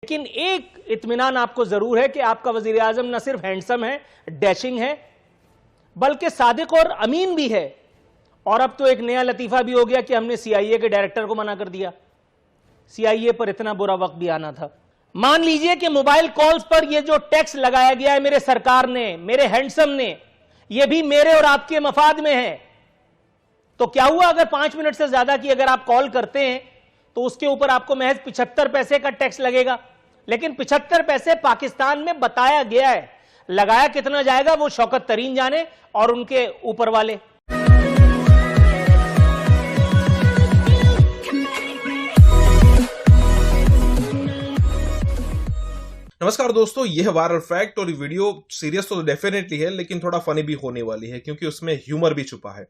लेकिन एक इत्मीनान आपको जरूर है कि आपका वजीर आजम न सिर्फ हैंडसम है, डैशिंग है, बल्कि सादिक और अमीन भी है। और अब तो एक नया लतीफा भी हो गया कि हमने सीआईए के डायरेक्टर को मना कर दिया। सीआईए पर इतना बुरा वक्त भी आना था। मान लीजिए कि मोबाइल कॉल्स पर यह जो टैक्स लगाया गया है मेरे सरकार ने, मेरे हैंडसम ने, यह भी मेरे और आपके मफाद में है। तो क्या हुआ अगर 5 मिनट से ज्यादा की अगर आप कॉल करते हैं तो उसके ऊपर आपको महज 75 पैसे का टैक्स लगेगा। लेकिन 75 पैसे पाकिस्तान में बताया गया है, लगाया कितना जाएगा वो शौकत तरीन जाने और उनके ऊपर वाले। नमस्कार दोस्तों, यह है वायरल फैक्ट और ये वीडियो सीरियस तो डेफिनेटली है लेकिन थोड़ा फनी भी होने वाली है क्योंकि उसमें ह्यूमर भी छुपा है।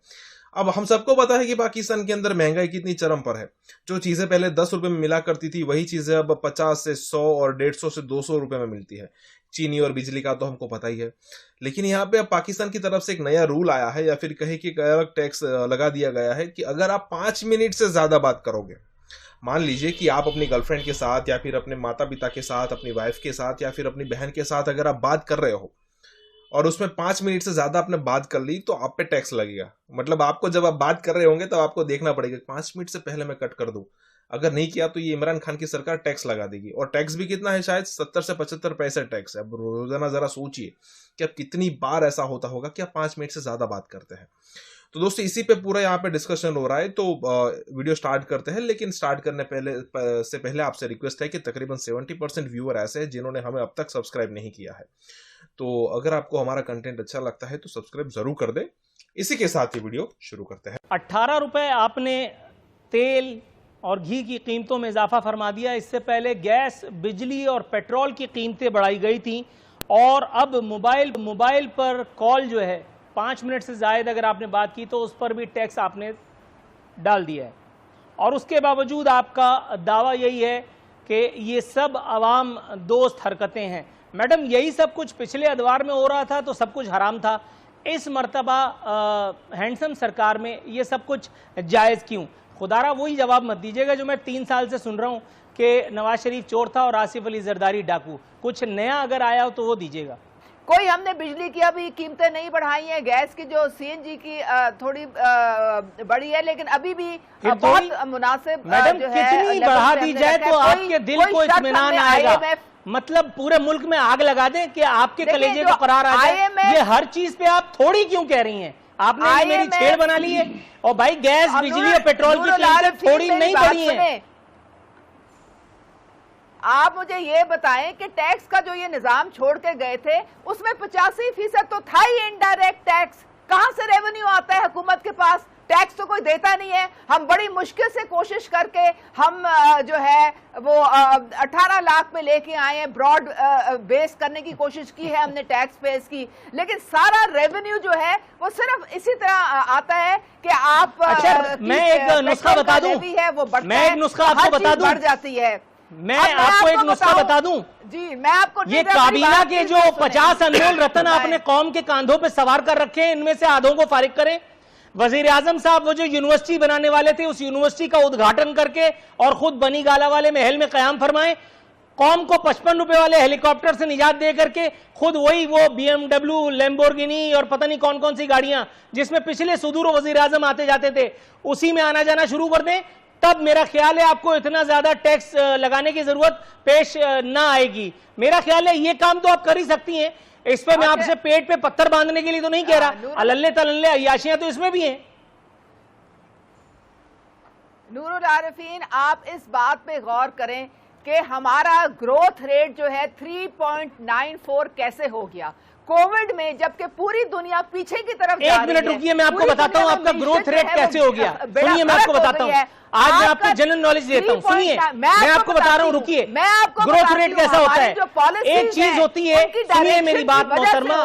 अब हम सबको पता है कि पाकिस्तान के अंदर महंगाई कितनी चरम पर है। जो चीजें पहले 10 रुपए में मिला करती थी वही चीजें अब 50 से 100 और 150 से 200 रुपए में मिलती है। चीनी और बिजली का तो हमको पता ही है। लेकिन यहाँ पे अब पाकिस्तान की तरफ से एक नया रूल आया है या फिर कहे कि अलग टैक्स लगा दिया गया है कि अगर आप 5 मिनट से ज्यादा बात करोगे, मान लीजिए कि आप अपनी गर्लफ्रेंड के साथ या फिर अपने माता पिता के साथ, अपनी वाइफ के साथ या फिर अपनी बहन के साथ अगर आप बात कर रहे हो और उसमें 5 मिनट से ज्यादा आपने बात कर ली तो आप पे टैक्स लगेगा। मतलब आपको जब आप बात कर रहे होंगे तब आपको देखना पड़ेगा 5 मिनट से पहले मैं कट कर दूं। अगर नहीं किया तो ये इमरान खान की सरकार टैक्स लगा देगी। और टैक्स भी कितना है, शायद 70 से 75 पैसे टैक्स है। अब रोजाना जरा सोचिए कि अब कितनी बार ऐसा होता होगा कि आप 5 मिनट से ज्यादा बात करते हैं। तो दोस्तों इसी पे पूरा यहाँ पे डिस्कशन हो रहा है। तो वीडियो स्टार्ट करते हैं, लेकिन स्टार्ट करने से पहले आपसे रिक्वेस्ट है कि तकरीबन 70% व्यूअर ऐसे हैं जिन्होंने हमें अब तक सब्सक्राइब नहीं किया है। तो अगर आपको हमारा कंटेंट अच्छा लगता है तो सब्सक्राइब जरूर कर दे। इसी के साथ ही वीडियो शुरू करते हैं। 18 रुपए आपने तेल और घी की कीमतों में इजाफा फरमा दिया। इससे पहले गैस, बिजली और पेट्रोल की कीमतें बढ़ाई गई थी और अब मोबाइल पर कॉल जो है 5 मिनट से ज़ायद अगर आपने बात की तो उस पर भी टैक्स आपने डाल दिया है। और उसके बावजूद आपका दावा यही है कि ये सब अवाम दोस्त हरकतें हैं। मैडम, यही सब कुछ पिछले अदवार में हो रहा था तो सब कुछ हराम था। इस मर्तबा हैंडसम सरकार में ये सब कुछ जायज़ क्यों? खुदारा वही जवाब मत दीजिएगा जो मैं 3 साल से सुन रहा हूँ कि नवाज शरीफ चोर था और आसिफ अली जरदारी डाकू। कुछ नया अगर आया हो तो वो दीजिएगा। कोई हमने बिजली की अभी कीमतें नहीं बढ़ाई हैं। गैस की जो सीएनजी की थोड़ी बढ़ी है, लेकिन अभी भी बहुत मुनासिब मैडम कितनी बढ़ा दी जाए तो आपके दिल को इत्मीनान आएगा? मतलब पूरे मुल्क में आग लगा दें कि आपके कलेजे को करार आ जाए। ये हर चीज पे आप थोड़ी क्यों कह रही हैं? आपने मेरी छेड़ बना ली है। और भाई गैस, बिजली और पेट्रोल की कीमतें थोड़ी नहीं बढ़ी हैं। आप मुझे ये बताएं कि टैक्स का जो ये निजाम छोड़ के गए थे उसमें 85% तो था ही इनडायरेक्ट टैक्स। कहां से रेवेन्यू आता है हुकूमत के पास? टैक्स तो कोई देता नहीं है। हम बड़ी मुश्किल से कोशिश करके हम जो है वो 18 लाख में लेके आए हैं। ब्रॉड बेस करने की कोशिश की है हमने टैक्स बेस की, लेकिन सारा रेवेन्यू जो है वो सिर्फ इसी तरह आता है कि आप मैं एक नुस्खा बता दूं, मैं एक नुस्खा आपको बता दूं, बढ़ जाती है। मैं आपको एक नुस्खा बता दूं जी, मैं आपको ये काबीना के जो 50 अनमोल रतन आपने कौम के कांधों पे सवार कर रखे हैं, इनमें से आधों को फारिग करें। वजीर आजम साहब वो जो यूनिवर्सिटी बनाने वाले थे उस यूनिवर्सिटी का उद्घाटन करके और खुद बनी गाला वाले महल में कयाम फरमाएं। कौम को 55 रुपए वाले हेलीकॉप्टर से निजात दे करके खुद वही वो BMW, लैम्बोर्गिनी और पता नहीं कौन कौन सी गाड़ियां जिसमें पिछले सुदूर वजीर आजम आते जाते थे उसी में आना जाना शुरू कर दें। तब मेरा ख्याल है आपको इतना ज्यादा टैक्स लगाने की जरूरत पेश ना आएगी। मेरा ख्याल है ये काम तो आप कर ही सकती हैं। इस पे मैं आपसे पेट पे पत्थर बांधने के लिए तो नहीं कह रहा। अल्ले तल्ले अय्याशियां तो इसमें भी हैं। नूरुल आरिफीन, आप इस बात पे गौर करें कि हमारा ग्रोथ रेट जो है 3.94 कैसे हो गया कोविड में, जबकि पूरी दुनिया पीछे की तरफ जा रही है। 1 मिनट रुकिए, मैं आपको बताता हूं आपका ग्रोथ रेट कैसे हो गया। सुनिए, मैं आपको बताता हूं। आज मैं आपको जनरल नॉलेज देता हूं। सुनिए, मैं आपको बता रहा हूं, रुकिए। ग्रोथ रेट कैसा होता है? एक चीज होती है, सुनिए मेरी बात मोहतरमा।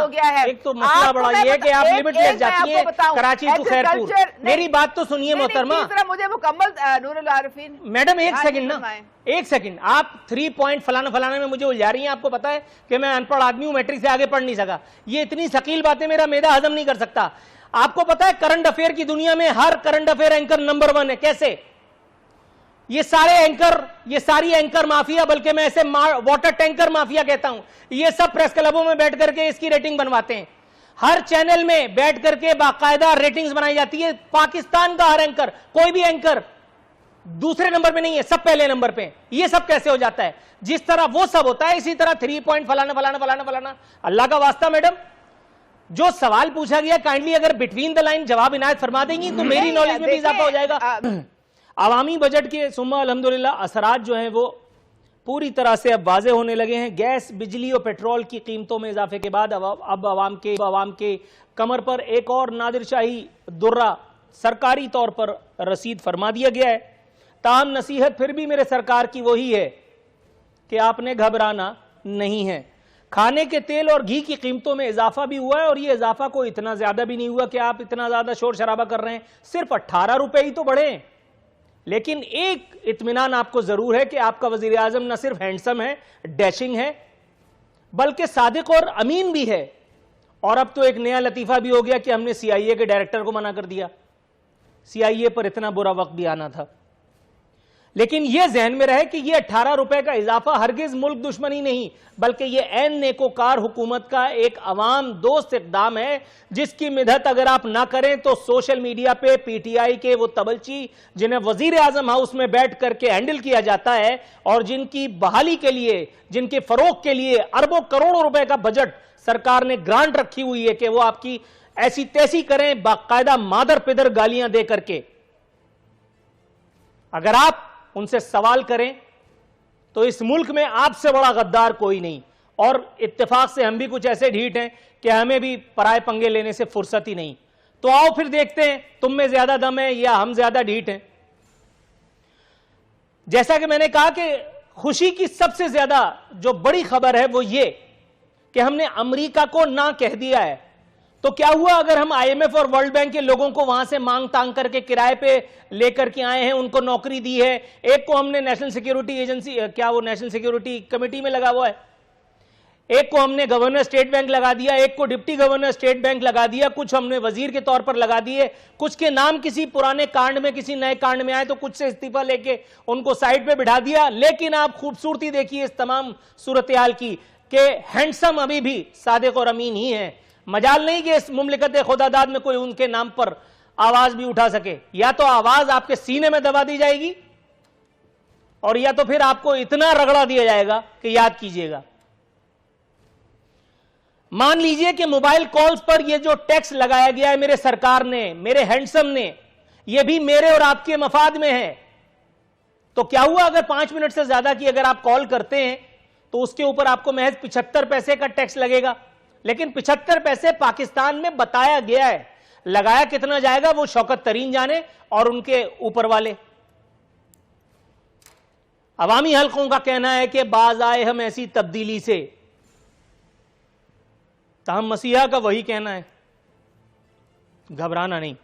एक तो मसला बड़ा ये है कि आप लिमिटलेस जाती है कराची टू खैरपुर। मेरी बात तो सुनिए मोहतरमा, मुझे मुकम्मल। नूरुल आरिफीन मैडम, एक सेकंड ना, एक सेकंड। आप 3 पॉइंट फलाना में मुझे उलझा रही हैं। आपको पता है कि मैं अनपढ़ आदमी हूं, मैट्रिक से आगे पढ़ नहीं सका। ये इतनी शकील बातें मेरा मैदा हजम नहीं कर सकता। आपको पता है करंट अफेयर की दुनिया में हर करंट अफेयर एंकर नंबर 1 है। कैसे? ये सारी एंकर माफिया, बल्कि मैं ऐसे वाटर टैंकर माफिया कहता हूं, ये सब प्रेस क्लबों में बैठ करके इसकी रेटिंग बनवाते हैं। हर चैनल में बैठ करके बाकायदा रेटिंग्स बनाई जाती है। पाकिस्तान का हर एंकर, कोई भी एंकर दूसरे नंबर पे नहीं है, सब पहले नंबर पे। ये सब कैसे हो जाता है? जिस तरह वो सब होता है इसी तरह 3 पॉइंट फलाना फलाना फलाना फलाना। अल्लाह का वास्ता मैडम, जो सवाल पूछा गया काइंडली अगर बिटवीन द लाइन जवाब इनायत फरमा देंगी तो मेरी नॉलेज में भी इजाफा हो जाएगा। आवामी बजट के सुम्मा अल्हम्दुलिल्लाह असरात जो हैं वो पूरी तरह से अब वाज़े होने लगे हैं। गैस, बिजली और पेट्रोल की कीमतों में इजाफे के बाद अब आवाम के कमर पर एक और नादिरशाही दुर्रा सरकारी तौर पर रसीद फरमा दिया गया है। ताहम नसीहत फिर भी मेरे सरकार की वही है कि आपने घबराना नहीं है। खाने के तेल और घी की कीमतों में इजाफा भी हुआ है और ये इजाफा कोई इतना ज्यादा भी नहीं हुआ कि आप इतना ज्यादा शोर शराबा कर रहे हैं। सिर्फ 18 रुपए ही तो बढ़े हैं। लेकिन एक इत्मीनान आपको जरूर है कि आपका वजीर आजम न सिर्फ हैंडसम है, डैशिंग है, बल्कि सादिक और अमीन भी है। और अब तो एक नया लतीफा भी हो गया कि हमने CIA के डायरेक्टर को मना कर दिया। CIA पर इतना बुरा वक्त भी आना था। लेकिन यह जहन में रहे कि यह 18 रुपए का इजाफा हरगिज मुल्क दुश्मनी नहीं, बल्कि यह ऐन नेकोकार हुकूमत का एक अवाम दोस्त इक़दाम है, जिसकी मिदहत अगर आप ना करें तो सोशल मीडिया पे PTI के वो तबलची जिन्हें वजीर आजम हाउस में बैठ करके हैंडल किया जाता है और जिनकी बहाली के लिए, जिनके फरोग के लिए अरबों करोड़ों रुपए का बजट सरकार ने ग्रांट रखी हुई है कि वो आपकी ऐसी तैसी करें बाकायदा मादर पिदर गालियां दे करके। अगर आप उनसे सवाल करें तो इस मुल्क में आपसे बड़ा गद्दार कोई नहीं। और इत्तेफाक से हम भी कुछ ऐसे ढीठ हैं कि हमें भी पराए पंगे लेने से फुर्सत ही नहीं। तो आओ फिर देखते हैं तुम में ज्यादा दम है या हम ज्यादा ढीठ हैं। जैसा कि मैंने कहा कि खुशी की सबसे ज्यादा जो बड़ी खबर है वो ये कि हमने अमेरिका को ना कह दिया है। तो क्या हुआ अगर हम IMF और वर्ल्ड बैंक के लोगों को वहां से मांग तांग करके किराए पे लेकर के आए हैं, उनको नौकरी दी है। एक को हमने नेशनल सिक्योरिटी एजेंसी, क्या वो नेशनल सिक्योरिटी कमेटी में लगा हुआ है, एक को हमने गवर्नर स्टेट बैंक लगा दिया, एक को डिप्टी गवर्नर स्टेट बैंक लगा दिया, कुछ हमने वजीर के तौर पर लगा दिए, कुछ के नाम किसी पुराने कांड में किसी नए कांड में आए तो कुछ से इस्तीफा लेके उनको साइड पे बिठा दिया। लेकिन आप खूबसूरती देखिए इस तमाम सूरत हाल की कि हैंडसम अभी भी सादिक और अमीन ही है। मजाल नहीं कि इस मुमलिकत खुदादाद में कोई उनके नाम पर आवाज भी उठा सके। या तो आवाज आपके सीने में दबा दी जाएगी और या तो फिर आपको इतना रगड़ा दिया जाएगा कि याद कीजिएगा। मान लीजिए कि मोबाइल कॉल्स पर यह जो टैक्स लगाया गया है मेरे सरकार ने, मेरे हैंडसम ने, यह भी मेरे और आपके मफाद में है। तो क्या हुआ अगर 5 मिनट से ज्यादा की अगर आप कॉल करते हैं तो उसके ऊपर आपको महज 75 पैसे का टैक्स लगेगा। लेकिन 75 पैसे पाकिस्तान में बताया गया है, लगाया कितना जाएगा वो शौकत तरीन जाने और उनके ऊपर वाले। अवामी हलकों का कहना है कि बाज आए हम ऐसी तब्दीली से, ताहम मसीहा का वही कहना है, घबराना नहीं।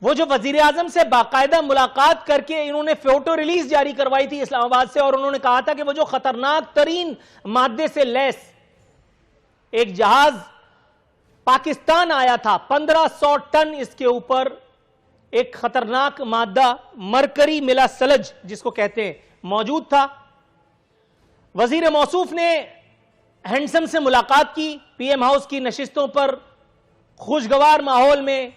वो जो वजीर आजम से बाकायदा मुलाकात करके इन्होंने फोटो रिलीज जारी करवाई थी इस्लामाबाद से, और उन्होंने कहा था कि वो जो खतरनाक तरीन मादे से लैस एक जहाज पाकिस्तान आया था, 1500 टन इसके ऊपर एक खतरनाक मादा मरकरी मिला सलज जिसको कहते हैं मौजूद था। वजीर मौसूफ ने हैंडसम से मुलाकात की, PM हाउस की नशिस्तों पर खुशगवार माहौल में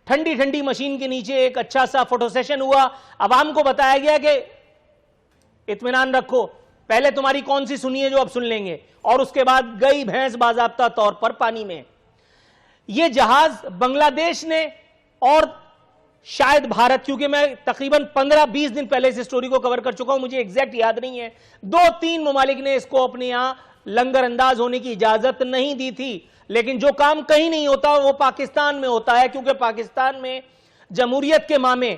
ठंडी ठंडी मशीन के नीचे एक अच्छा सा फोटो सेशन हुआ। अवाम को बताया गया कि इत्मीनान रखो, पहले तुम्हारी कौन सी सुनी है जो अब सुन लेंगे, और उसके बाद गई भैंस बाजाब्ता तौर पर पानी में। यह जहाज बांग्लादेश ने और शायद भारत, क्योंकि मैं तकरीबन 15-20 दिन पहले इस स्टोरी को कवर कर चुका हूं, मुझे एग्जैक्ट याद नहीं है, 2-3 ममालिक ने इसको अपने यहां लंगर अंदाज होने की इजाजत नहीं दी थी। लेकिन जो काम कहीं नहीं होता वो पाकिस्तान में होता है, क्योंकि पाकिस्तान में जमहूरियत के मामे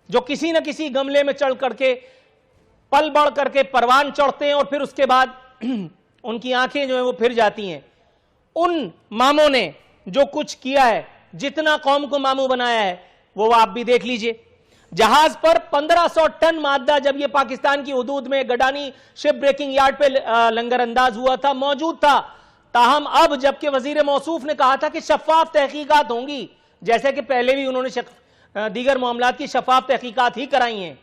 जो किसी न किसी गमले में चढ़ करके पल बढ़ करके परवान चढ़ते हैं और फिर उसके बाद उनकी आंखें जो है वो फिर जाती हैं। उन मामों ने जो कुछ किया है, जितना कौम को मामू बनाया है, वो आप भी देख लीजिए। जहाज पर 1500 टन मादा जब ये पाकिस्तान की हुदूद में गडानी शिप ब्रेकिंग यार्ड पे लंगर अंदाज हुआ था, मौजूद था। ताहम अब जबकि वजीर मौसूफ ने कहा था कि शफाफ तहकीकात होंगी, जैसे कि पहले भी उन्होंने दीगर मामलात की शफाफ तहकीकात ही कराई हैं।